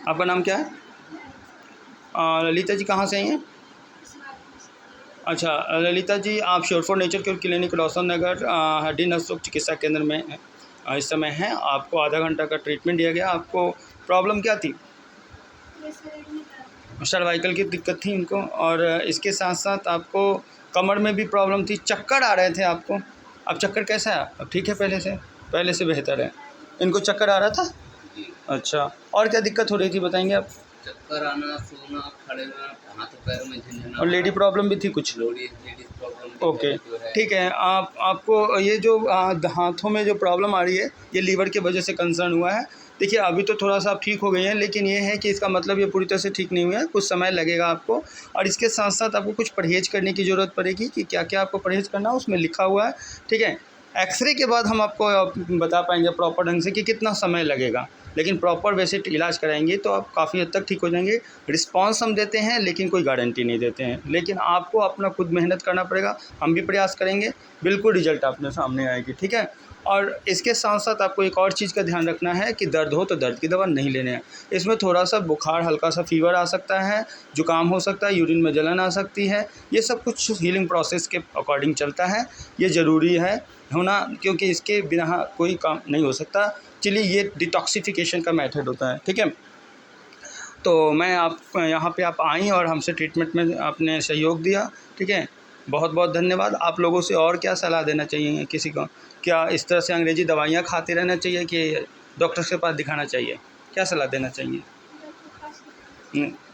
आपका नाम क्या है? ललिता जी कहाँ से आई हैं? अच्छा, ललिता जी आप sure for nature cure clinic Roshan Nagar हड्डी नस रोग चिकित्सा केंद्र में इस समय हैं। आपको आधा घंटा का ट्रीटमेंट दिया गया। आपको प्रॉब्लम क्या थी? सर्वाइकल की दिक्कत थी इनको, और इसके साथ साथ आपको कमर में भी प्रॉब्लम थी, चक्कर आ रहे थे आपको। अब चक्कर कैसा है? अब ठीक है, पहले से बेहतर है। इनको चक्कर आ रहा था? अच्छा, और क्या दिक्कत हो रही थी बताएंगे आप? चक्कर आना, सोना, खड़े रहना, हाथ पैर में झंझनाना। और लेडी प्रॉब्लम भी थी कुछ? लेडीज प्रॉब्लम ओके, ठीक है। आपको ये जो हाथों में जो प्रॉब्लम आ रही है, ये लीवर की वजह से कंसर्न हुआ है। देखिए अभी तो थोड़ा सा आप ठीक हो गए हैं, लेकिन ये है कि इसका मतलब ये पूरी तरह से ठीक नहीं हुआ है, कुछ समय लगेगा आपको। और इसके साथ साथ आपको कुछ परहेज़ करने की ज़रूरत पड़ेगी कि क्या क्या आपको परहेज़ करना है, उसमें लिखा हुआ है, ठीक है। एक्सरे के बाद हम आपको बता पाएंगे प्रॉपर ढंग से कि कितना समय लगेगा, लेकिन प्रॉपर वैसे इलाज कराएंगे तो आप काफ़ी हद तक ठीक हो जाएंगे। रिस्पांस हम देते हैं लेकिन कोई गारंटी नहीं देते हैं, लेकिन आपको अपना खुद मेहनत करना पड़ेगा। हम भी प्रयास करेंगे, बिल्कुल रिजल्ट अपने सामने आएगी, ठीक है। और इसके साथ साथ आपको एक और चीज़ का ध्यान रखना है कि दर्द हो तो दर्द की दवा नहीं लेने हैं। इसमें थोड़ा सा बुखार, हल्का सा फीवर आ सकता है, जुकाम हो सकता है, यूरिन में जलन आ सकती है। ये सब कुछ हीलिंग प्रोसेस के अकॉर्डिंग चलता है, ये ज़रूरी है होना, क्योंकि इसके बिना कोई काम नहीं हो सकता। चलिए, ये डिटॉक्सिफिकेशन का मेथड होता है, ठीक है। तो मैं आप यहाँ पे आप आईं और हमसे ट्रीटमेंट में आपने सहयोग दिया, ठीक है। बहुत बहुत धन्यवाद। आप लोगों से और क्या सलाह देना चाहिए किसी को? क्या इस तरह से अंग्रेज़ी दवाइयाँ खाते रहना चाहिए कि डॉक्टर के पास दिखाना चाहिए? क्या सलाह देना चाहिए?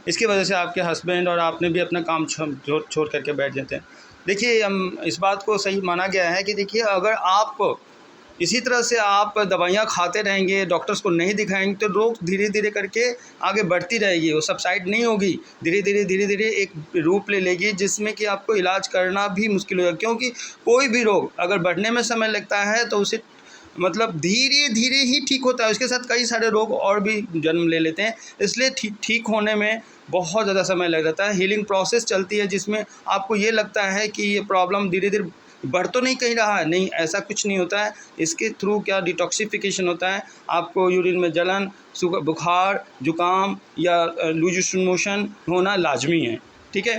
इसकी वजह से आपके हस्बैंड और आपने भी अपना काम छोड़ करके बैठ जाते हैं। देखिए, हम इस बात को सही माना गया है कि देखिए अगर आप इसी तरह से आप दवाइयाँ खाते रहेंगे, डॉक्टर्स को नहीं दिखाएंगे, तो रोग धीरे धीरे करके आगे बढ़ती रहेगी, वो सबसाइड नहीं होगी। धीरे धीरे एक रूप ले लेगी जिसमें कि आपको इलाज करना भी मुश्किल होगा, क्योंकि कोई भी रोग अगर बढ़ने में समय लगता है तो उसे मतलब धीरे धीरे ही ठीक होता है। उसके साथ कई सारे रोग और भी जन्म ले लेते हैं, इसलिए ठीक होने में बहुत ज़्यादा समय लग जाता है। हीलिंग प्रोसेस चलती है जिसमें आपको ये लगता है कि ये प्रॉब्लम धीरे धीरे बढ़ तो नहीं कहीं रहा है, नहीं, ऐसा कुछ नहीं होता है। इसके थ्रू क्या डिटॉक्सिफिकेशन होता है, आपको यूरिन में जलन, बुखार, जुकाम या लूज मोशन होना लाजमी है, ठीक है।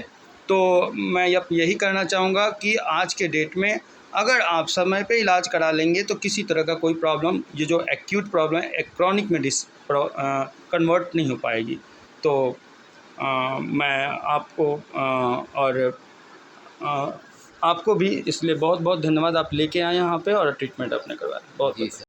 तो मैं यही कहना चाहूँगा कि आज के डेट में अगर आप समय पे इलाज करा लेंगे तो किसी तरह का कोई प्रॉब्लम, ये जो एक्यूट प्रॉब्लम है, क्रॉनिक में कन्वर्ट नहीं हो पाएगी। तो मैं आपको और आपको भी इसलिए बहुत बहुत धन्यवाद। आप लेके आए यहाँ पे और ट्रीटमेंट आपने करवाया, बहुत बहुत